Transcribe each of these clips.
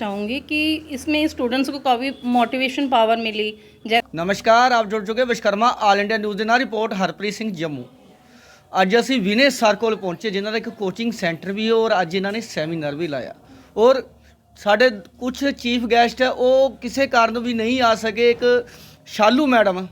चाहूँगी कि इसमें स्टूडेंट्स को काफ़ी मोटिवेशन पावर मिली। नमस्कार, आप जुड़ चुके विश्वकर्मा ਆਲ ਇੰਡੀਆ ਨਿਊਜ਼ ਦੇ ਨਾਲ। ਰਿਪੋਰਟ ਹਰਪ੍ਰੀਤ ਸਿੰਘ ਜੰਮੂ। ਅੱਜ ਅਸੀਂ ਵਿਨੇ ਸਰ ਕੋਲ ਪਹੁੰਚੇ, ਜਿਨ੍ਹਾਂ ਦਾ ਇੱਕ ਕੋਚਿੰਗ ਸੈਂਟਰ ਵੀ ਹੈ ਔਰ ਅੱਜ ਇਹਨਾਂ ਨੇ ਸੈਮੀਨਾਰ ਵੀ ਲਾਇਆ। ਔਰ ਸਾਡੇ ਕੁਝ ਚੀਫ ਗੈਸਟ ਹੈ ਉਹ ਕਿਸੇ ਕਾਰਨ ਵੀ ਨਹੀਂ ਆ ਸਕੇ। ਇੱਕ ਸ਼ਾਲੂ ਮੈਡਮ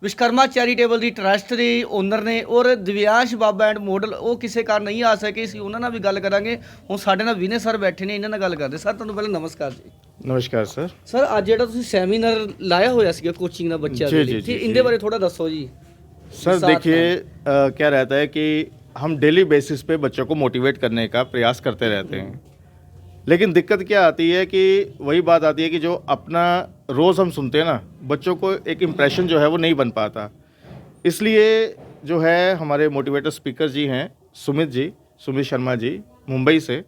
ਵਿਸ਼ਵਕਰਮਾ ਚੈਰੀਟੇਬਲ ਦੀ ਟਰਸਟ ਦੀ ਓਨਰ ਨੇ, ਔਰ ਦਿਵਿਆਂਸ਼ ਬਾਬਾ ਐਂਡ ਮੋਡਲ ਉਹ ਕਿਸੇ ਕਾਰਨ ਨਹੀਂ ਆ ਸਕੇ ਸੀ। ਉਹਨਾਂ ਨਾਲ ਵੀ ਗੱਲ ਕਰਾਂਗੇ। ਹੁਣ ਸਾਡੇ ਨਾਲ ਵਿਨੇ ਸਰ ਬੈਠੇ ਨੇ, ਇਹਨਾਂ ਨਾਲ ਗੱਲ ਕਰਦੇ। ਸਰ ਤੁਹਾਨੂੰ ਪਹਿਲਾਂ ਨਮਸਕਾਰ ਜੀ। नमस्कार सर। ਸਰ ਅੱਜ ਜਿਹੜਾ ਤੁਸੀਂ ਸੈਮੀਨਾਰ ਲਾਇਆ ਹੋਇਆ ਸੀਗਾ ਕੋਚਿੰਗ ਦਾ ਬੱਚਿਆਂ ਦੇ ਲਈ, ਤੇ ਇਹਦੇ ਬਾਰੇ ਥੋੜਾ ਦੱਸੋ ਜੀ। सर देखिए क्या रहता है कि हम डेली बेसिस पे बच्चों को मोटिवेट करने का प्रयास करते रहते हैं, लेकिन दिक्कत क्या आती है कि वही बात आती है कि जो अपना रोज़ हम सुनते हैं ना, बच्चों को एक इम्प्रेशन जो है वो नहीं बन पाता। इसलिए जो है हमारे मोटिवेटर स्पीकर जी हैं सुमित शर्मा जी मुंबई से,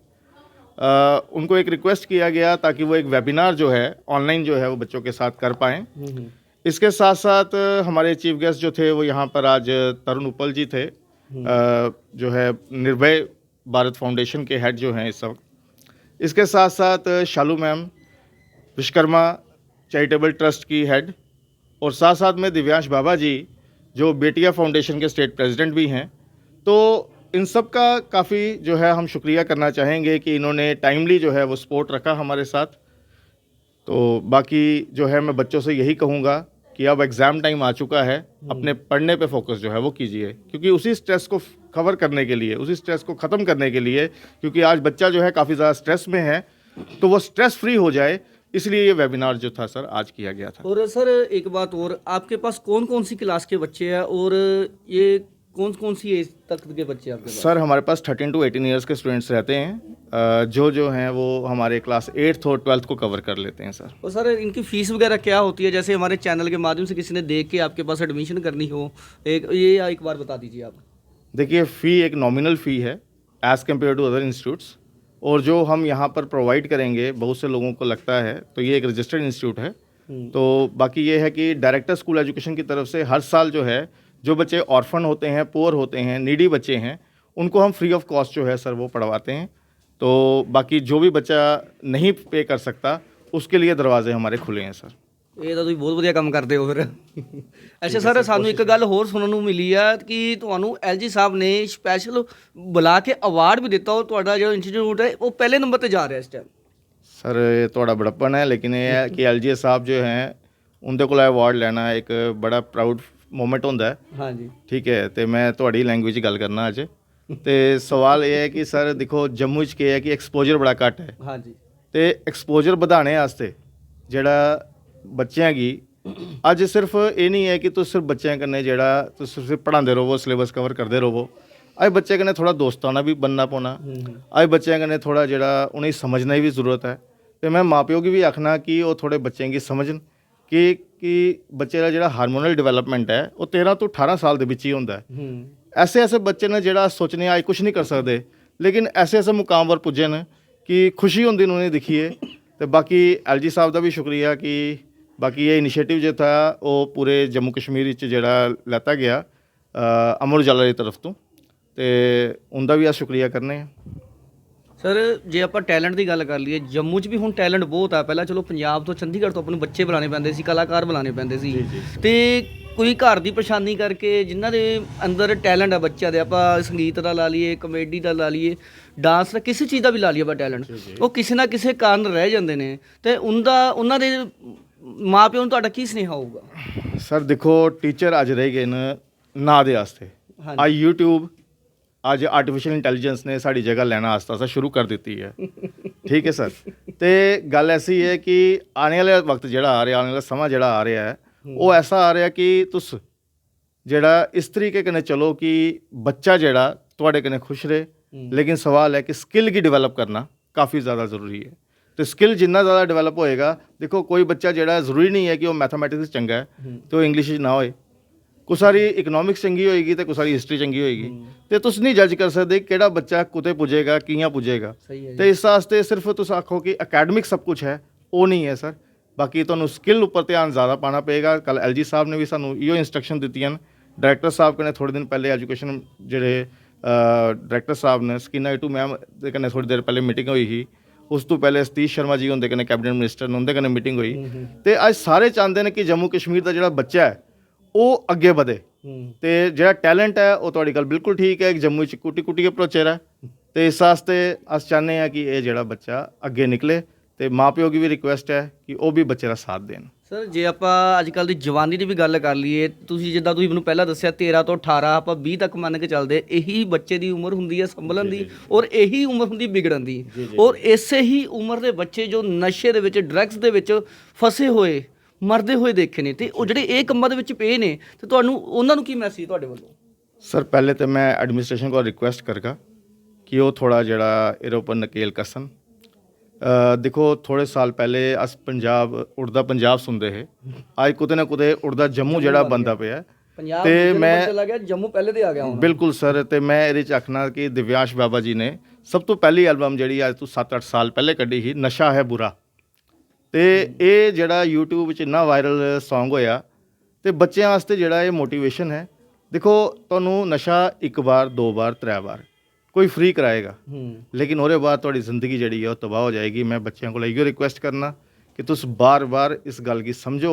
उनको एक रिक्वेस्ट किया गया ताकि वो एक वेबिनार जो है ऑनलाइन जो है वो बच्चों के साथ कर पाएँ। इसके साथ साथ हमारे चीफ गेस्ट जो थे वो यहाँ पर आज तरुण उपल जी थे, जो है निर्भय भारत फाउंडेशन के हेड जो हैं इस वक्त। इसके साथ साथ शालू मैम विश्वकर्मा चैरिटेबल ट्रस्ट की हेड, और साथ साथ में दिव्यांश बाबा जी जो बेटिया फाउंडेशन के स्टेट प्रेसिडेंट भी हैं। तो इन सब का काफ़ी जो है हम शुक्रिया करना चाहेंगे कि इन्होंने टाइमली जो है वो सपोर्ट रखा हमारे साथ। तो बाकी जो है मैं बच्चों से यही कहूँगा कि अब एग्ज़ाम टाइम आ चुका है, अपने पढ़ने पे फोकस जो है वो कीजिए, क्योंकि उसी स्ट्रेस को कवर करने के लिए, उसी स्ट्रेस को ख़त्म करने के लिए, क्योंकि आज बच्चा जो है काफ़ी ज़्यादा स्ट्रेस में है, तो वो स्ट्रेस फ्री हो जाए, इसलिए ये वेबिनार जो था सर आज किया गया था। और सर एक बात और, आपके पास कौन कौन सी क्लास के बच्चे हैं और ये कौन कौन सी एज तक के बच्चे आपके पास? सर हमारे पास 13 to 18 ईयर्स के स्टूडेंट्स रहते हैं, जो हैं वो हमारे क्लास 8th और 12th को कवर कर लेते हैं सर। और सर इनकी फ़ीस वगैरह क्या होती है? जैसे हमारे चैनल के माध्यम से किसी ने देख के आपके पास एडमिशन करनी हो, एक बार बता दीजिए आप। देखिए फ़ी एक नॉमिनल फ़ी है as compare to other institutes, और जो हम यहाँ पर प्रोवाइड करेंगे बहुत से लोगों को लगता है तो ये एक रजिस्टर्ड इंस्टीट्यूट है। तो बाकी ये है कि डायरेक्टर स्कूल एजुकेशन की तरफ से हर साल जो है जो बच्चे ऑर्फन होते हैं, पुअर होते हैं, नीडी बच्चे हैं, उनको हम फ्री ऑफ कॉस्ट जो है सर वो पढ़वाते हैं। तो बाकी जो भी बच्चा नहीं पे कर सकता उसके लिए दरवाजे हमारे खुले हैं सर। ਇਹ ਤਾਂ ਤੁਸੀਂ ਬਹੁਤ ਵਧੀਆ ਕੰਮ ਕਰਦੇ ਹੋ ਫਿਰ। ਅੱਛਾ ਸਰ, ਸਾਨੂੰ ਇੱਕ ਗੱਲ ਹੋਰ ਸੁਣਨ ਨੂੰ ਮਿਲੀ ਆ ਕਿ ਤੁਹਾਨੂੰ ਐਲਜੀ ਸਾਹਿਬ ਨੇ ਸਪੈਸ਼ਲ ਬੁਲਾ ਕੇ ਅਵਾਰਡ ਵੀ ਦਿੱਤਾ, ਔਰ ਤੁਹਾਡਾ ਜਿਹੜਾ ਇੰਸਟੀਚਿਊਟ ਹੈ ਉਹ ਪਹਿਲੇ ਨੰਬਰ ਤੇ ਜਾ ਰਿਹਾ ਇਸ ਟਾਈਮ। सर ये थोड़ा बड़प्पन है, लेकिन ये है कि LG साहब जो हैं उनके को अवार्ड लेना एक बड़ा प्राउड मोमेंट होता है। हाँ जी, ठीक है। तो मैं थोड़ी लैंग्वेज गल करना अज। तो सवाल ये है कि सर देखो जम्मू च है कि एक्सपोजर बड़ा घट है। हाँ जी। तो एक्सपोजर बढ़ाने वास्ते जेड़ा बच्चों की अज सिर्फ ये नहीं है कि तुम सिर्फ बच्चों कन्नै जेड़ा तुम सिर्फ पढ़ाते रहो, सिलेबस कवर करते रहो। अज बच्चे कन्नै थोड़ा दोस्ताना भी बनना पौना। अज बच्चों कन्नै थोड़ा जेड़ा उन्हें समझने की भी जरूरत है। तो मैं माँ प्यो की भी आखना कि वो थोड़े बच्चों की समझन कि बच्चे का जो हारमोनल डिवेलपमेंट है वो 13 to 18 साल के ही होंदा है। ऐसे ऐसे बच्चे ने जो सोचने अज कुछ नहीं कर सकते, लेकिन ऐसे ऐसे मुकाम पर पुजे न कि खुशी होंदी उन्हें दिखिए। तो बाकी LG साहब का भी शुक्रिया कि बाकी ये इनिशिएटिव जो था वो पूरे जम्मू कश्मीर जोड़ा लैता गया अमर उजाला की तरफ तो उनका भी अस शुक्रिया करने। ਸਰ ਜੇ ਆਪਾਂ ਟੈਲੈਂਟ ਦੀ ਗੱਲ ਕਰ ਲਈਏ, ਜੰਮੂ 'ਚ ਵੀ ਹੁਣ ਟੈਲੈਂਟ ਬਹੁਤ ਆ। ਪਹਿਲਾਂ ਚਲੋ ਪੰਜਾਬ ਤੋਂ, ਚੰਡੀਗੜ੍ਹ ਤੋਂ ਆਪਣੇ ਬੱਚੇ ਬੁਲਾਣੇ ਪੈਂਦੇ ਸੀ, ਕਲਾਕਾਰ ਬੁਲਾਣੇ ਪੈਂਦੇ ਸੀ, ਤੇ ਕੋਈ ਘਰ ਦੀ ਪਰੇਸ਼ਾਨੀ ਕਰਕੇ ਜਿਨ੍ਹਾਂ ਦੇ ਅੰਦਰ ਟੈਲੈਂਟ ਆ ਬੱਚਿਆਂ ਦੇ, ਆਪਾਂ ਸੰਗੀਤ ਦਾ ਲਾ ਲਈਏ, ਕਮੇਡੀ ਦਾ ਲਾ ਲਈਏ, ਡਾਂਸ ਦਾ, ਕਿਸੇ ਚੀਜ਼ ਦਾ ਵੀ ਲਾ ਲਈਏ ਆਪਾਂ ਟੈਲੈਂਟ, ਉਹ ਕਿਸੇ ਨਾ ਕਿਸੇ ਕਾਰਨ ਰਹਿ ਜਾਂਦੇ ਨੇ। ਤੇ ਉਹਨਾਂ ਦੇ ਮਾਂ ਪਿਓ ਨੂੰ ਤੁਹਾਡਾ ਕੀ ਸੁਨੇਹਾ ਹੋਊਗਾ? ਸਰ ਦੇਖੋ ਟੀਚਰ ਅੱਜ ਰਹਿ ਗਏ ਨੇ ਨਾ ਦੇ ਵਾਸਤੇ। ਅੱਜ YouTube ਅੱਜ ਆਰਟੀਫਿਸ਼ਲ ਇੰਟੈਲੀਜੈਂਸ ने साड़ी जगह लेना आस्ता आस्ता शुरू कर दी है। ठीक है सर। तो गल ऐसी है कि आने वाले वक्त जो आ रहा, आने वाला समा जो आ रहा है वो ऐसा आ रहा कि तुस जड़ा इस तरीके कन्नै चलो कि बच्चा जड़ा तुहाडे कन्नै खुश रहे। लेकिन सवाल है कि स्किल की डिवेलप करना काफ़ी ज़्यादा ज़रूरी है। तो स्किल जिन्ना ज़्यादा डिवेलप होएगा, देखो कोई बच्चा जड़ा ज़रूरी नहीं है कि वो मैथमेटिक्स चंगा है तो इंग्लिश ना होए, कुछ सारी इकनॉमिक्स चंगी होएगी तो कुछ सारी हिस्टरी चंगी होएगी। तो तुस नहीं जज कर सकते किहड़ा बच्चा कुते पुजेगा, कियां पुजेगा। तो इस वास्ते सिर्फ तुस आखो कि अकैडमिक सब कुछ है, वो नहीं है सर। बाकी तुहानूं स्किल उपर ध्यान ज़्यादा पाना पेगा। कल LG साहब ने भी सानूं इहो इंस्ट्रक्शन दित्तियां न। डायरैक्टर साहब कन्नै थोड़े दिन पहले एजुकेशन जेह्ड़े डायरैक्टर साहब ने स्किना टू मैम दे कन्नै थोड़ी देर पहले मीटिंग होई ही। ਉਸ ਤੋਂ ਪਹਿਲੇ ਸਤੀਸ਼ ਸ਼ਰਮਾ ਜੀ ਹੁੰਦੇ ਕਨੇ ਕੈਬਨਿਟ ਮਿਨਿਸਟਰ ਨੇ, ਉਹਦੇ ਕਨੇ ਮੀਟਿੰਗ ਹੋਈ ਤੇ ਅੱਜ ਸਾਰੇ ਚਾਹੁੰਦੇ ਨੇ ਕਿ ਜੰਮੂ ਕਸ਼ਮੀਰ ਦਾ ਜਿਹੜਾ ਬੱਚਾ ਹੈ ਉਹ ਅੱਗੇ ਵਧੇ ਤੇ ਜਿਹੜਾ ਟੈਲੈਂਟ ਹੈ ਉਹ ਤੁਹਾਡੀ ਗੱਲ ਬਿਲਕੁਲ ਠੀਕ ਹੈ ਕਿ ਜੰਮੂ 'ਚ ਕੁੱਟੀ ਕੁੱਟੀ ਅਪਰੋਚ ਹੈ ਤੇ ਇਸ ਵਾਸਤੇ ਅਸੀਂ ਚਾਹੁੰਦੇ ਹਾਂ ਕਿ ਇਹ ਜਿਹੜਾ ਬੱਚਾ ਅੱਗੇ ਨਿਕਲੇ ਤੇ ਮਾਪਿਓ ਦੀ ਵੀ ਰਿਕੁਐਸਟ ਹੈ ਕਿ ਉਹ ਵੀ ਬੱਚੇ ਦਾ ਸਾਥ ਦੇਣ। ਸਰ ਜੇ ਆਪਾਂ ਅੱਜ ਕੱਲ ਦੀ ਜਵਾਨੀ ਦੀ ਵੀ ਗੱਲ ਕਰ ਲਈਏ, ਤੁਸੀਂ ਜਿੱਦਾਂ ਤੁਸੀਂ ਮੈਨੂੰ ਪਹਿਲਾਂ ਦੱਸਿਆ 13 ਤੋਂ 18 ਆਪਾਂ 20 ਤੱਕ ਮੰਨ ਕੇ ਚੱਲਦੇ, ਇਹੀ ਬੱਚੇ ਦੀ ਉਮਰ ਹੁੰਦੀ ਹੈ ਸੰਭਲਣ ਦੀ ਔਰ ਇਹੀ ਉਮਰ ਹੁੰਦੀ ਵਿਗੜਨ ਦੀ ਔਰ ਇਸੇ ਹੀ ਉਮਰ ਦੇ ਬੱਚੇ ਜੋ ਨਸ਼ੇ ਦੇ ਵਿੱਚ ਡਰੱਗਸ ਦੇ ਵਿੱਚ ਫਸੇ ਹੋਏ ਮਰਦੇ ਹੋਏ ਦੇਖੇ ਨੇ ਤੇ ਉਹ ਜਿਹੜੇ ਇਹ ਕੰਮਾਂ ਦੇ ਵਿੱਚ ਪਏ ਨੇ ਤੇ ਤੁਹਾਨੂੰ ਉਹਨਾਂ ਨੂੰ ਕੀ ਮੈਸੇਜ ਤੁਹਾਡੇ ਵੱਲੋਂ? ਸਰ ਪਹਿਲੇ ਤਾਂ ਮੈਂ ਐਡਮਿਨਿਸਟ੍ਰੇਸ਼ਨ ਕੋਲ ਰਿਕੁਐਸਟ ਕਰਗਾ ਕਿ ਉਹ ਥੋੜਾ ਜਿਹੜਾ ਇਹਦੇ ਉੱਪਰ ਨਕੇਲ ਕਸਣ। देखो थोड़े साल पहले अस पंजाब उड़दा पंजाब सुनते है, आज कुते ना कुते उड़दा जम्मू जड़ा बनता पे ਤੇ ਮੈਂ ਜੰਮੂ ਪਹਿਲੇ ਤੇ ਆ ਗਿਆ ਹੁਣ। ਬਿਲਕੁਲ ਸਰ, ਤੇ ਮੈਂ ਇਹਦੇ ਚ ਆਖਣਾ ਕਿ ਦਿਵਿਆਸ਼ ਬਾਬਾ ਜੀ ਨੇ ਸਭ ਤੋਂ ਪਹਿਲੀ ਐਲਬਮ ਜਿਹੜੀ ਅੱਜ ਤੋਂ 7-8 ਸਾਲ ਪਹਿਲੇ ਕੱਢੀ ਸੀ, ਨਸ਼ਾ ਹੈ ਬੁਰਾ, ਤੇ ਇਹ ਜਿਹੜਾ YouTube 'ਚ ਇੰਨਾ ਵਾਇਰਲ ਸੌਂਗ ਹੋਇਆ ਤੇ ਬੱਚਿਆਂ ਵਾਸਤੇ ਜਿਹੜਾ ਇਹ ਮੋਟੀਵੇਸ਼ਨ ਹੈ। ਦੇਖੋ ਤੁਹਾਨੂੰ ਨਸ਼ਾ ਇੱਕ ਵਾਰ, ਦੋ ਵਾਰ, त्रै ਵਾਰ ਕੋਈ फ्री कराएगा, लेकिन ਉਹਦੇ ਬਾਅਦ ਤੁਹਾਡੀ ਜ਼ਿੰਦਗੀ ਜਿਹੜੀ ਹੈ ਉਹ ਤਬਾਹ ਹੋ ਜਾਏਗੀ। मैं ਬੱਚਿਆਂ ਕੋਲ ਇਹੋ ਰਿਕੁਐਸਟ ਕਰਨਾ ਕਿ ਤੁਸੀਂ ਬਾਰ-ਬਾਰ ਇਸ ਗੱਲ की ਸਮਝੋ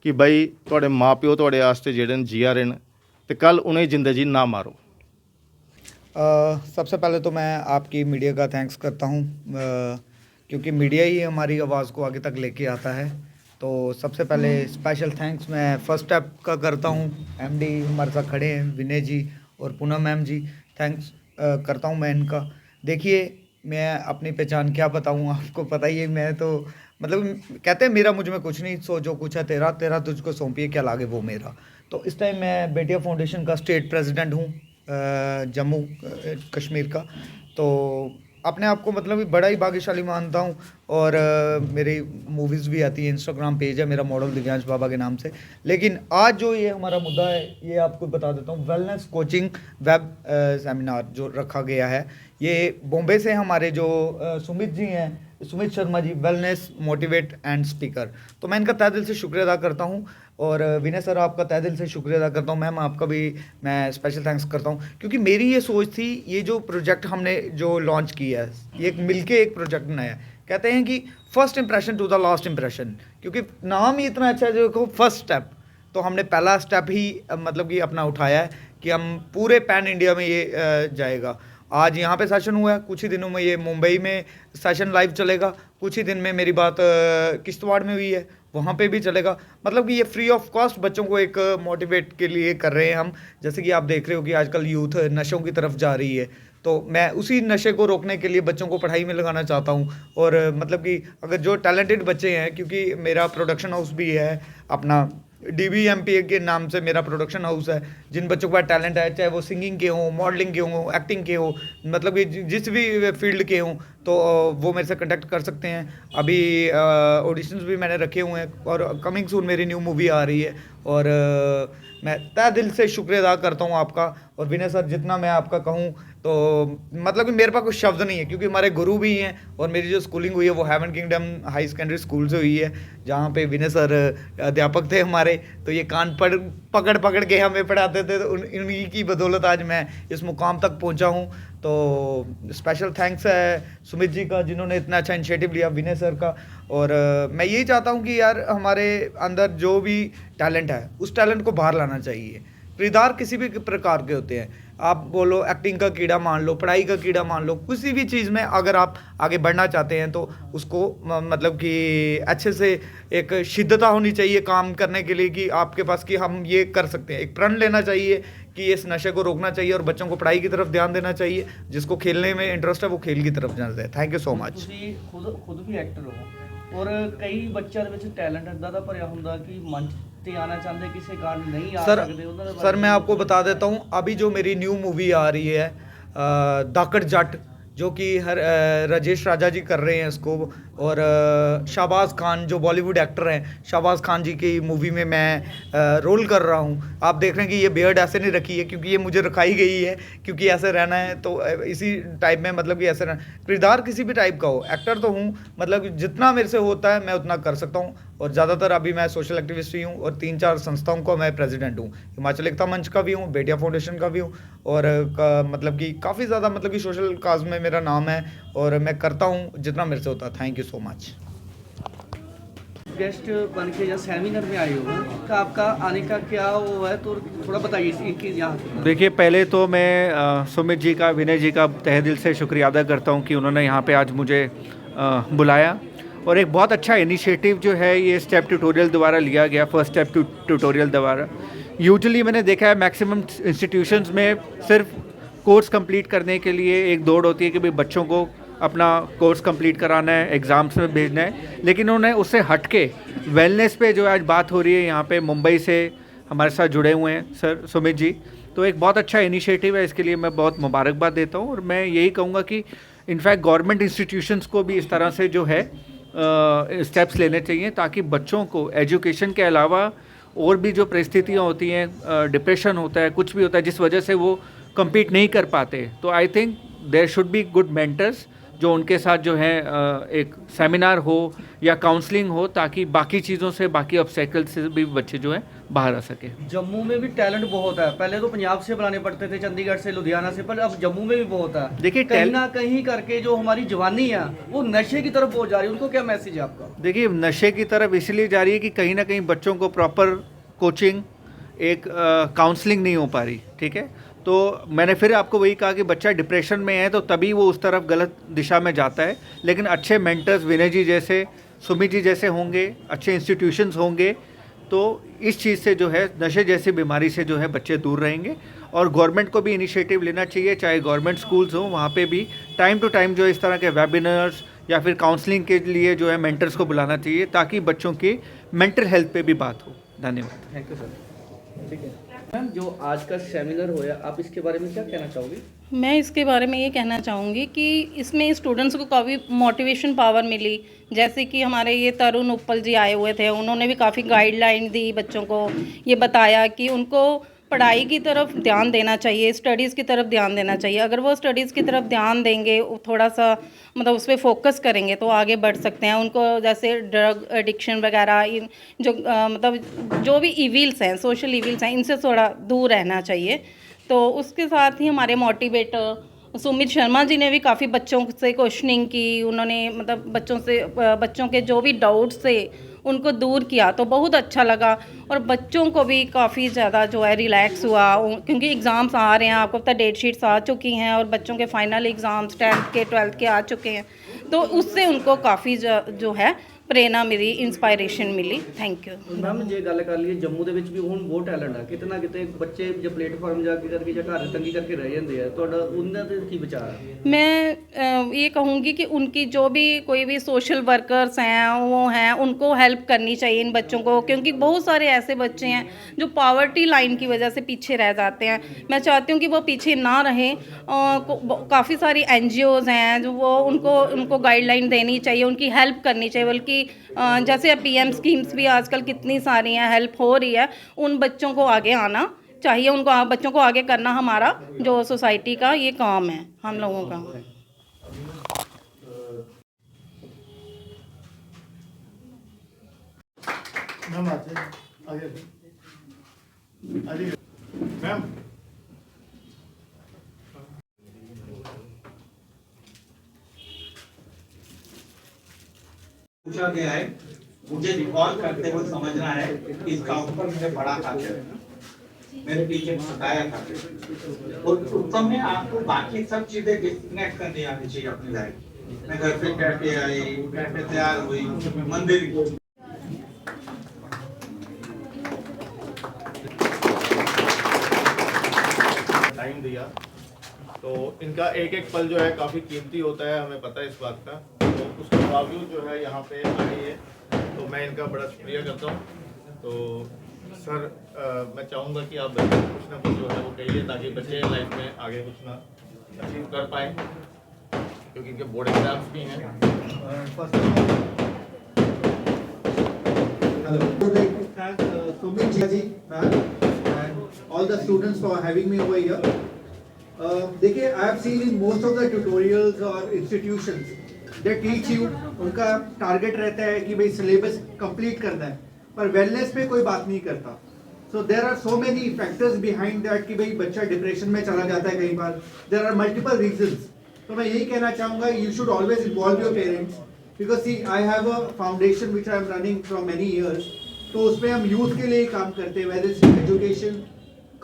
कि भाई ਤੁਹਾਡੇ ਮਾਪਿਓ ਤੁਹਾਡੇ ਵਾਸਤੇ ਜਿਹੜੇ ਨੇ ਜੀਆ ਰਹੇ ਨੇ ਤੇ ਕੱਲ उन्हें जिंदगी ना मारो। सबसे पहले तो मैं आपकी मीडिया का थैंक्स करता हूँ, क्योंकि मीडिया ही हमारी आवाज़ को आगे तक लेके आता है। तो सबसे पहले स्पेशल थैंक्स मैं फर्स्ट स्टेप का करता हूँ। MD हमारे साथ खड़े हैं, विनय जी और पूनम मैम जी, थैंक्स करता हूँ मैं इनका। देखिए मैं अपनी पहचान क्या बताऊँ, आपको पता ही है, मैं तो मतलब कहते हैं मेरा मुझ में कुछ नहीं, सो जो कुछ है तेरा, तेरा तुझको सौंपिए क्या लागे वो मेरा। तो इस टाइम मैं बेटिया फाउंडेशन का स्टेट प्रेसिडेंट हूँ जम्मू कश्मीर का। तो अपने आप को मतलब बड़ा ही भाग्यशाली मानता हूँ। और मेरी मूवीज़ भी आती है, इंस्टाग्राम पेज है मेरा मॉडल दिव्यांश बाबा के नाम से। लेकिन आज जो ये हमारा मुद्दा है ये आपको बता देता हूँ, वेलनेस कोचिंग वेब सेमिनार जो रखा गया है, ये बॉम्बे से हमारे जो सुमित जी हैं, Sumit Sharma ji, wellness motivate and speaker, तो मैं इनका तहे दिल से शुक्रिया अदा करता हूँ। और विनय सर आपका तहे दिल से शुक्रिया अदा करता हूँ। मैम आपका भी मैं स्पेशल थैंक्स करता हूँ, क्योंकि मेरी ये सोच थी, ये जो प्रोजेक्ट हमने जो लॉन्च किया है, ये एक मिलके एक प्रोजेक्ट बनाया। कहते हैं कि first impression to the last impression, क्योंकि नाम ही इतना अच्छा है, जो देखो फर्स्ट स्टेप, तो हमने पहला स्टेप ही मतलब कि अपना उठाया है कि हम पूरे पैन इंडिया में ये जाएगा। आज यहाँ पे सेशन हुआ है, कुछ ही दिनों में ये मुंबई में सेशन लाइव चलेगा, कुछ ही दिन में मेरी बात किश्तवाड़ में हुई है, वहाँ पे भी चलेगा। मतलब कि ये फ्री ऑफ कॉस्ट बच्चों को एक मोटिवेट के लिए कर रहे हैं हम। जैसे कि आप देख रहे हो कि आजकल यूथ नशों की तरफ जा रही है, तो मैं उसी नशे को रोकने के लिए बच्चों को पढ़ाई में लगाना चाहता हूँ। और मतलब कि अगर जो टैलेंटेड बच्चे हैं, क्योंकि मेरा प्रोडक्शन हाउस भी है अपना, DBMP के नाम से मेरा प्रोडक्शन हाउस है, जिन बच्चों के पास टैलेंट है, चाहे वो सिंगिंग के हों, मॉडलिंग के हों, एक्टिंग के हों, मतलब कि जिस भी फील्ड के हों, तो वो मेरे से कांटेक्ट कर सकते हैं। अभी ऑडिशंस भी मैंने रखे हुए हैं और कमिंग सून मेरी न्यू मूवी आ रही है। और मैं तहे दिल से शुक्रिया अदा करता हूँ आपका। और विनय सर जितना मैं आपका कहूँ तो मतलब कि मेरे पास कुछ शब्द नहीं है, क्योंकि हमारे गुरु भी हैं और मेरी जो स्कूलिंग हुई है वो heaven kingdom high secondary school से हुई है, जहाँ पे विनय सर अध्यापक थे हमारे। तो ये कान पकड़ पकड़ के हमें पढ़ाते थे, तो उन्हीं की बदौलत आज मैं इस मुकाम तक पहुँचा हूँ। तो स्पेशल थैंक्स है सुमित जी का, जिन्होंने इतना अच्छा इनिशिएटिव लिया, विनय सर का। और मैं यही चाहता हूँ कि यार हमारे अंदर जो भी टैलेंट है उस टैलेंट को बाहर लाना चाहिए। किरदार किसी भी प्रकार के होते हैं, आप बोलो एक्टिंग का कीड़ा मान लो, पढ़ाई का कीड़ा मान लो, किसी भी चीज़ में अगर आप आगे बढ़ना चाहते हैं तो उसको मतलब कि अच्छे से एक शिद्दता होनी चाहिए काम करने के लिए, कि आपके पास कि हम ये कर सकते हैं। एक प्रण लेना चाहिए कि इस नशे को रोकना चाहिए और बच्चों को पढ़ाई की तरफ ध्यान देना चाहिए। जिसको खेलने में इंटरेस्ट है वो खेल की तरफ जाना चाहिए। Thank you so much. ਤੁਸੀਂ ਖੁਦ ਵੀ ਐਕਟਰ ਹੋ ਔਰ ਕਈ ਬੱਚਿਆਂ ਦੇ ਵਿੱਚ ਟੈਲੈਂਟ ਇਦਾਂ ਦਾ ਭਰਿਆ ਹੁੰਦਾ ਕਿ ਮੰਚ ਤੇ ਆਣਾ ਚਾਹੁੰਦੇ ਕਿਸੇ ਕਾਰਨ ਨਹੀਂ ਆ ਸਕਦੇ ਉਹਨਾਂ ਦੇ सर मैं आपको बता देता हूँ, अभी जो मेरी न्यू मूवी आ रही है दाकड़ जट, जो कि राजेश राजा जी कर रहे हैं इसको, और शाहबाज खान जो बॉलीवुड एक्टर हैं, शाहबाज खान जी की मूवी में मैं रोल कर रहा हूँ। आप देख रहे हैं कि ये बियर्ड ऐसे नहीं रखी है क्योंकि ये मुझे रखाई गई है, क्योंकि ऐसे रहना है तो इसी टाइप में, मतलब कि ऐसे रहना। किरदार किसी भी टाइप का हो, एक्टर तो हूँ, मतलब जितना मेरे से होता है मैं उतना कर सकता हूँ। और ज़्यादातर अभी मैं सोशल एक्टिविस्ट भी हूँ और 3-4 संस्थाओं का मैं प्रेसिडेंट हूँ। हिमाचल एकता मंच का भी हूँ, बेटिया फाउंडेशन का भी हूँ, और मतलब कि काफ़ी ज़्यादा, मतलब कि सोशल काज में मेरा नाम है और मैं करता हूँ जितना मेरे से होता है। Thank you so much. Guest बन के या सेमिनार में आए हो का आपका आने का क्या वो है, तो थोड़ा बताइए इनकी यहाँ। देखिए, पहले तो मैं सुमित जी का, विनय जी का तहे दिल से शुक्रिया अदा करता हूँ कि उन्होंने यहाँ पे आज मुझे बुलाया। और एक बहुत अच्छा इनिशिएटिव जो है ये स्टेप ट्यूटोरियल द्वारा लिया गया, फर्स्ट स्टेप ट्यूटोरियल द्वारा। यूजुअली मैंने देखा है मैक्सिमम इंस्टीट्यूशंस में सिर्फ कोर्स कंप्लीट करने के लिए एक दौड़ होती है कि भाई बच्चों को अपना कोर्स कंप्लीट कराना है, एग्ज़ाम्स में भेजना है, लेकिन उन्हें उससे हट के वेलनेस पे जो आज बात हो रही है, यहाँ पे मुंबई से हमारे साथ जुड़े हुए हैं सर सुमित जी, तो एक बहुत अच्छा इनिशिएटिव है। इसके लिए मैं बहुत मुबारकबाद देता हूँ और मैं यही कहूँगा कि इनफैक्ट गवर्नमेंट इंस्टीट्यूशंस को भी इस तरह से जो है स्टेप्स लेने चाहिए ताकि बच्चों को एजुकेशन के अलावा और भी जो परिस्थितियाँ होती हैं, डिप्रेशन होता है, कुछ भी होता है जिस वजह से वो compete नहीं कर पाते, तो I think there should be good mentors जो उनके साथ जो है एक सेमिनार हो या काउंसलिंग हो ताकि बाकी चीज़ों से, बाकी ऑब्स्टेकल से भी बच्चे जो है बाहर आ सके। जम्मू में भी टैलेंट बहुत है, पहले तो पंजाब से बुलाने पड़ते थे, चंडीगढ़ से, लुधियाना से, पर अब जम्मू में भी बहुत है। देखिए, कहीं ना कहीं करके जो हमारी जवानी है वो नशे की तरफ बहुत जा रही है, उनको क्या मैसेज है आपका? देखिए, नशे की तरफ इसलिए जा रही है कि कहीं ना कहीं बच्चों को प्रॉपर कोचिंग, एक काउंसलिंग नहीं हो पा रही, ठीक है। तो मैंने फिर आपको वही कहा कि बच्चा डिप्रेशन में है तो तभी वो उस तरफ गलत दिशा में जाता है, लेकिन अच्छे मेंटर्स विनय जी जैसे, सुमित जी जैसे होंगे, अच्छे इंस्टीट्यूशंस होंगे, तो इस चीज़ से जो है नशे जैसी बीमारी से जो है बच्चे दूर रहेंगे। और गवर्नमेंट को भी इनिशिएटिव लेना चाहिए, चाहे गवर्नमेंट स्कूल्स हों, वहाँ पे भी टाइम टू टाइम जो इस तरह के वेबिनार्स या फिर काउंसलिंग के लिए जो है मेंटर्स को बुलाना चाहिए ताकि बच्चों की मेंटल हेल्थ पे भी बात हो। धन्यवाद। Thank you sir. ठीक है मैम, जो आज का सेमिनार होया, आप इसके बारे में क्या कहना चाहोगे? मैं इसके बारे में ये कहना चाहूँगी कि इसमें स्टूडेंट्स को काफ़ी मोटिवेशन पावर मिली। जैसे कि हमारे ये तरुण उपल जी आए हुए थे, उन्होंने भी काफ़ी गाइडलाइन दी बच्चों को, ये बताया कि उनको पढ़ाई की तरफ ध्यान देना चाहिए, स्टडीज़ की तरफ ध्यान देना चाहिए। अगर वो स्टडीज़ की तरफ ध्यान देंगे, थोड़ा सा मतलब उस पर फोकस करेंगे तो आगे बढ़ सकते हैं। उनको जैसे ड्रग एडिक्शन वगैरह, इन जो मतलब जो भी इविल्स हैं, सोशल इविल्स हैं, इनसे थोड़ा दूर रहना चाहिए। तो उसके साथ ही हमारे मोटिवेटर सुमित शर्मा जी ने भी काफ़ी बच्चों से क्वेश्चनिंग की। उन्होंने मतलब बच्चों के जो भी डाउट्स थे उनको दूर किया, तो बहुत अच्छा लगा। और बच्चों को भी काफ़ी ज़्यादा जो है रिलैक्स हुआ, क्योंकि एग्ज़ाम्स आ रहे हैं, आपको पता डेट शीट्स आ चुकी हैं और बच्चों के फाइनल एग्ज़ाम्स 10th के 12th के आ चुके हैं, तो उससे उनको काफ़ी जो है प्रेरणा मिली, इंस्पायरेशन मिली। थैंक यू मैम, ਜੇ ਗੱਲ ਕਰ ਲਈਏ ਜੰਮੂ ਦੇ ਵਿੱਚ ਵੀ ਹੁਣ ਬਹੁਤ ਟੈਲੈਂਟ ਆ, ਕਿਤੇ ਨਾ ਕਿਤੇ ਬੱਚੇ ਜੇ ਪਲੇਟਫਾਰਮ ਜਾ ਕੇ ਕਰਕੇ ਜਾਂ ਘਰ ਤੰਗੀ ਕਰਕੇ ਰਹਿ ਜਾਂਦੇ ਆ, ਤੁਹਾਡਾ ਉਹਨਾਂ ਦੇ ਕੀ ਵਿਚਾਰ ਹੈ? मैं ये कहूँगी कि उनकी जो भी कोई भी सोशल वर्कर्स हैं वो हैं, उनको हेल्प करनी चाहिए इन बच्चों को, क्योंकि बहुत सारे ऐसे बच्चे हैं जो पावर्टी लाइन की वजह से पीछे रह जाते हैं। मैं चाहती हूँ कि वो पीछे ना रहें। काफ़ी सारी NGOs हैं जो वो उनको गाइडलाइन देनी चाहिए, उनकी हेल्प करनी चाहिए। बल्कि जैसे PM स्कीम्स भी आजकल कितनी सारी हैं, हेल्प हो रही है, उन बच्चों को आगे आना चाहिए। उनको बच्चों को आगे करना हमारा जो सोसाइटी का ये काम है, हम लोगों का। मैम आगे मैम पूछा गया है, मुझे रिकॉल करते हुए समझना है कि इसका ऊपर मुझे बड़ा था, मेरे टीचर ने बताया था, और उस समय आपको बाकी सब चीजें डिस्कनेक्ट करनी आनी चाहिए अपनी लाइफ में। घर पे कैसे आई, कैसे तैयार हुई, मंदिर टाइम दिया, तो इनका एक एक पल जो है काफ़ी कीमती होता है, हमें पता है इस बात का। तो उसके बावजूद जो है यहाँ पे आए है, तो मैं इनका बड़ा शुक्रिया करता हूँ। तो सर मैं चाहूँगा कि आप बच्चों को कुछ ना कुछ जो है वो कहिए ताकि बच्चे लाइफ में आगे कुछ ना अचीव कर पाएँ। क्योंकि इनके बोर्ड एग्जाम्स भी हैं। Hello. I would like to thank Sumit Ji ma'am and all the students for having me over here. देखिए, I have seen in most of the tutorials or institutions they teach you, उनका target रहता है कि भाई syllabus complete करना है, पर wellness पे कोई बात नहीं करता. So there are so many factors behind that कि भाई बच्चा डिप्रेशन में चला जाता है कई बार. There are multiple reasons. तो मैं यही कहना चाहूँगा, you should always involve your parents. Because see, I have a foundation which I am running from many years. तो उसमें हम यूथ के लिए काम करते हैं, whether it's education,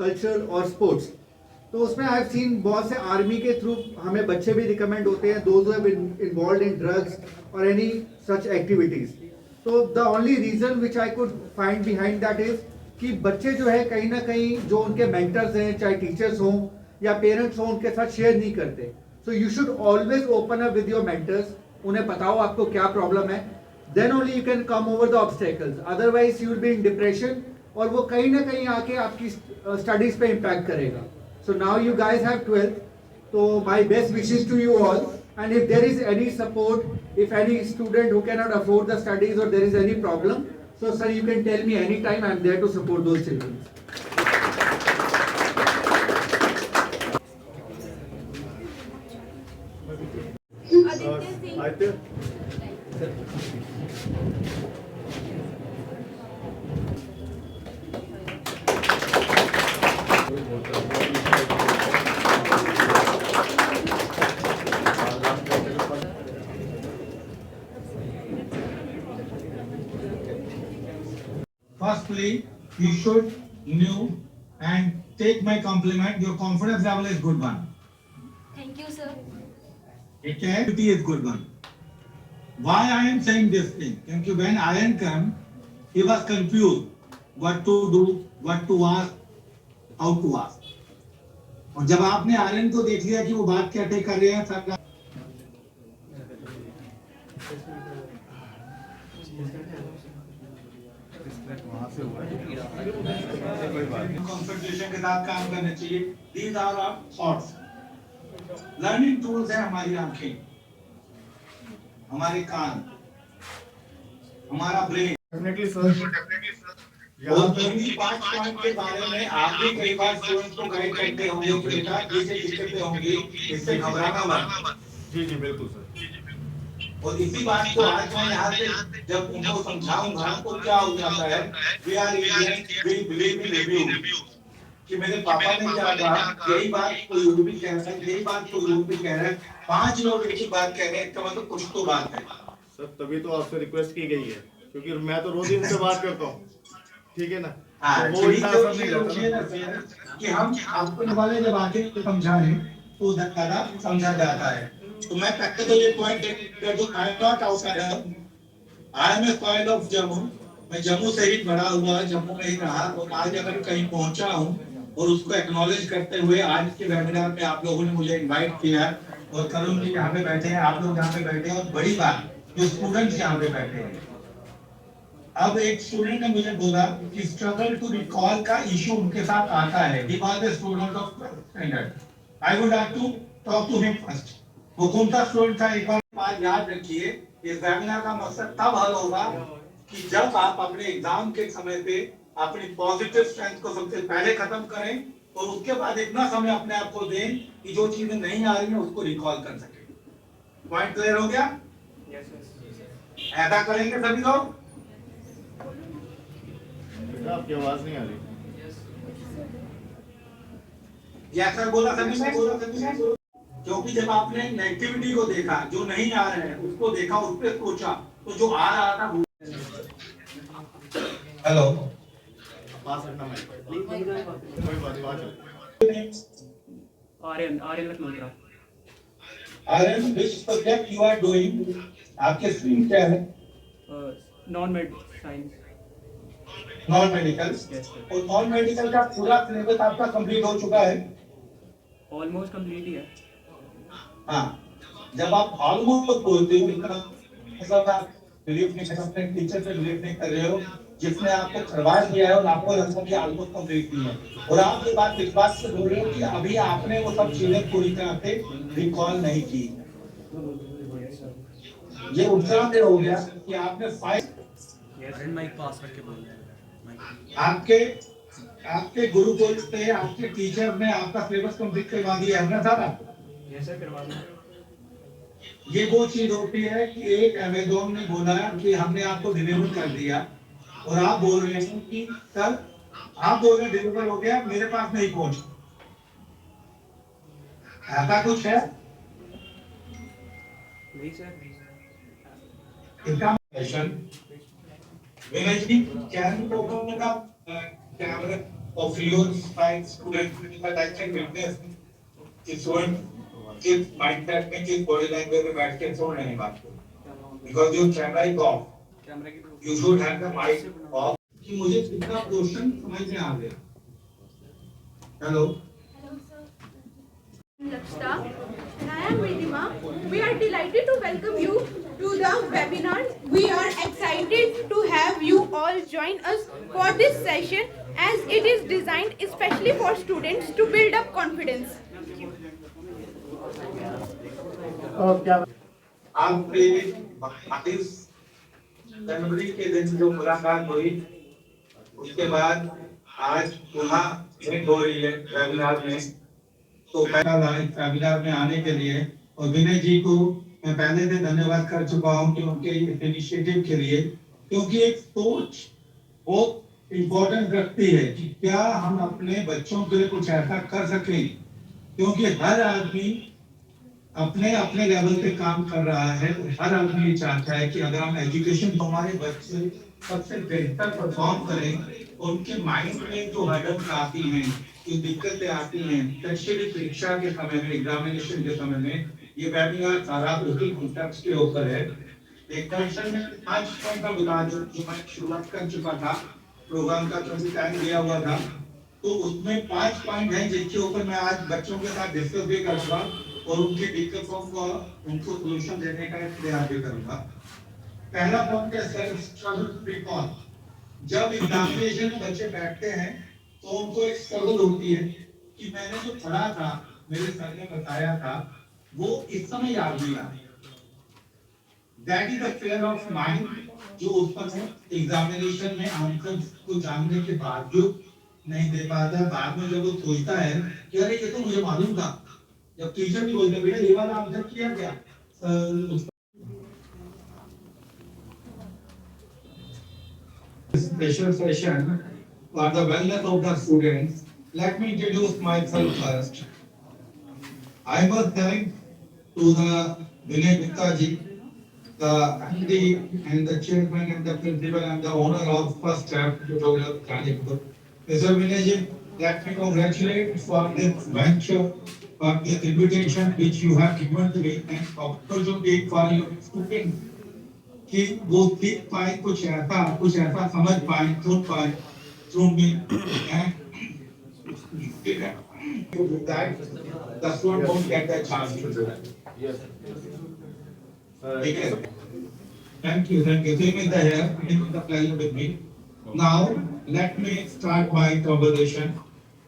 culture और sports. तो उसमें I have seen बहुत से आर्मी के थ्रू हमें बच्चे भी रिकमेंड होते हैं, those who have been involved in drugs or any such activities. So the only reason which I could find behind that is कि बच्चे जो है कहीं ना कहीं जो उनके मेंटर्स हैं, चाहे टीचर्स हों या पेरेंट्स हों, उनके साथ शेयर नहीं करते. So you should always open up with your mentors. उन्हें बताओ आपको क्या प्रॉब्लम है, then only you can come over the obstacles. Otherwise you will be in depression और वो कहीं ना कहीं आके आपकी स्टडीज पे इम्पैक्ट करेगा. So now you guys have 12th, so my best wishes to you all. And if there is any support, if any student who cannot afford the studies or there is any problem, so sir, you can tell me anytime. I am there to support those children. Firstly, you should know and take my compliment. Your confidence level is good one. Thank you, sir. Okay, activity is good one. Why I am saying this thing? Because when Aryan came, he was confused what to do, what to ask, how to ask. और जब आपने आर्यन को देख लिया कि वो बात क्या कर रहे हैं, सब कंसंट्रेशन के साथ काम करना चाहिए. These are our thoughts. Learning tools है हमारी आंखें, हमारे कान, हमारा ब्रेन. Definitely sir. और हिंदी 5 पॉइंट के बारे में आप भी कई बार स्टूडेंट्स को गाइड करते होंगे कि बेटा ये दिक्कतें होंगी, इससे घबराना मत. जी जी बिल्कुल सर. और इसी बात को आज मैं यहाँ से जब उनको समझाऊंगा तो क्या हो जाता है, we are Indian, we believe in review. कि मेरे पापा ने क्या कहा, यही बात कोई और भी कह रहा है, यही बात कोई और भी कह रहा है, 5 लोग एक ही बात कह रहे हैं, इसका मतलब कुछ तो बात है. सर तभी तो आपसे रिक्वेस्ट की गई है, क्योंकि मैं तो रोज ही उनसे बात करता हूँ. ठीक है ना. हाँ, तो वो इतना असर नहीं रहता ना कि हम आपको वाले जब आके समझाएं तो ज्यादा समझा जाता है. तो मैं प्रैक्टिकली पॉइंट जो I am not outsider, I am a soil of Jammu. मैं जम्मू से ही बड़ा हुआ, जम्मू में ही रहा और आज अगर कहीं पहुंचा हूँ और उसको एक्नॉलेज करते हुए आज के वेबिनार में आप लोगों ने मुझे इनवाइट किया और करुण जी यहाँ पे बैठे हैं, आप लोग यहाँ पे बैठे हैं और बड़ी बात जो स्टूडेंट्स यहाँ पे बैठे हैं. अब एक स्टूडेंट ने मुझे बोला कि स्ट्रगल टू रिकॉल का इशू उनके साथ आता है. He was a student of standard. I would like to talk to him first. वो कौन सा स्टूडेंट था, एक बार याद रखिए. इस वेबिनार का मकसद तब हल होगा कि जब आप अपने एग्जाम के समय पे अपनी पॉजिटिव स्ट्रेंथ को सबसे पहले खत्म करें और उसके बाद इतना समय अपने आप को दें कि जो चीजें नहीं आ रही हैं उसको रिकॉल कर सकें. पॉइंट क्लियर हो गया? ऐसा करेंगे सभी लोग. आपकी आवाज नहीं आ रही. ऐसा बोला सभी ने. क्योंकि जब आपने नेगेटिविटी को देखा, जो नहीं आ रहे हैं उसको देखा, उस पर सोचा, तो जो आ रहा था. हेलो, पास रखना मैं. कोई बात नहीं. Aryan Lakhnautiya. Aryan, which subject you are doing? आपके स्ट्रीम क्या है? Non med science. Non medical. और नॉन मेडिकल का पूरा सिलेबस आपका कंप्लीट हो चुका है? ऑलमोस्ट कंप्लीट ही है. हाँ, जब आप ऑलमोस्ट बोलते हो इसका मतलब आप बिलीव नहीं कर सकते, टीचर पे बिलीव नहीं कर रहे हो जिसने आपको करवा दिया है और आपको लगता है कि ऑलमोस्ट कंप्लीट नहीं है. और आप ये बात इस बात से बोल रहे हो कि अभी आपने वो सब चीजें पूरी तरह से रिकॉल नहीं की. ये उत्तराखंड हो गया कि आपने 5 आपके आपके गुरुकुल से आपके टीचर ने आपका सिलेबस कंप्लीट करवा दिया है ना सारा? ये वो चीज होती है कि एक अमेज़न ने बोला कि हमने आपको डिलीवर कर दिया और आप बोल रहे हैं कि सर आप बोल रहे डिलीवर हो गया, मेरे पास नहीं पहुंच। ऐसा कुछ है? नहीं सर। इसका question Vinay ji, can you open the camera of your spike student that I can witness it's one इस माइंडसेट में किस बॉडी लैंग्वेज में बैठ के सुन रहे हैं बात को, because your camera is off, you should have the mic off. कि मुझे कितना क्वेश्चन समझ में आ गया। Hello Lakshta and I am Ridhima. We are delighted to welcome you to the webinar. We are excited to have you all join us for this session as it is designed especially for students to build up confidence. आपके 22 जनवरी के दिन जो मुलाकात हुई उसके बाद आज पुनः मीटिंग हो रही है वेबिनार में, तो पहला वेबिनार में आने के लिए और विनय जी को मैं पहले से धन्यवाद कर चुका हूं कि उनके इनिशिएटिव के लिए, क्योंकि एक सोच बहुत इम्पोर्टेंट रखती है कि क्या हम अपने बच्चों के लिए कुछ ऐसा कर सकें, क्योंकि हर आदमी अपने अपने लेवल पे काम कर रहा है। हर आदमी ये चाहता है कि अगर हम एजुकेशन तो हमारे बच्चे सबसे बेहतर परफॉर्म करें, उनके माइंड में जो हर्डल्स आती हैं, जो दिक्कतें आती हैं, स्पेशली परीक्षा के समय में, एग्जामिनेशन के समय में, ये वेबिनार सारा उसी कॉन्टेक्स्ट के ऊपर है। एक क्वेश्चन में 5 पॉइंट का बता जो मैं शुरुआत कर चुका था प्रोग्राम का, क्योंकि टाइम दिया हुआ था, तो उसमें 5 पॉइंट हैं जिसके ऊपर मैं आज बच्चों के साथ डिस्कस भी करूंगा और उनकी दिक्कतों को उनको सोल्यूशन देने का प्रयास भी करूंगा। पहला पॉइंट है सेल्फ स्ट्रगल रिकॉल। जब एग्जामिनेशन में बच्चे बैठते हैं तो उनको एक स्ट्रगल होती है कि मैंने जो पढ़ा था, मेरे सर ने बताया था, वो इस समय याद नहीं आ रहा। That is the fair of mind जो उत्पन्न है एग्जामिनेशन में आंसर को जानने के बावजूद नहीं दे पाता है। बाद में जब वो सोचता है कि अरे ये तो मुझे मालूम था, जब टीचर भी बोलते बेटा ये वाला आंसर किया क्या, special session for the wellness of the students. Let me introduce myself first. I was thank to the Vinay Gupta ji, the MD and the chairman and the principal and the owner of First Step Tutorial Kanipur. Mr. Vinay ji, let me congratulate for this venture, for this invitation which you have given to me and opportunity for your students कि वो सीख पाए, कुछ ऐसा समझ पाए, सुन पाए, through me and that the student won't get the chance to do that. Yes. Okay. Thank you. Sumita here, it was a pleasure with me. Now let me start my conversation.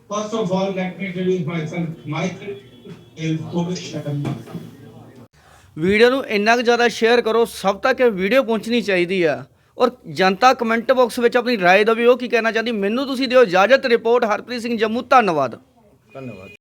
First of all, let me introduce myself. Myself is Kovish Sharma. Video ਨੂੰ ਇੰਨਾ ਕੁ ਜ਼ਿਆਦਾ share ਕਰੋ, ਸਭ ਤੱਕ ਇਹ video ਪਹੁੰਚਣੀ ਚਾਹੀਦੀ ਆ। ਔਰ ਜਨਤਾ ਕਮੈਂਟ ਬਾਕਸ ਵਿੱਚ ਆਪਣੀ ਰਾਏ ਦਿਓ ਵੀ ਉਹ ਕੀ ਕਹਿਣਾ ਚਾਹੁੰਦੀ। ਮੈਨੂੰ ਤੁਸੀਂ ਦਿਓ ਇਜਾਜ਼ਤ। ਰਿਪੋਰਟ ਹਰਪ੍ਰੀਤ ਸਿੰਘ ਜੰਮੂ। ਧੰਨਵਾਦ।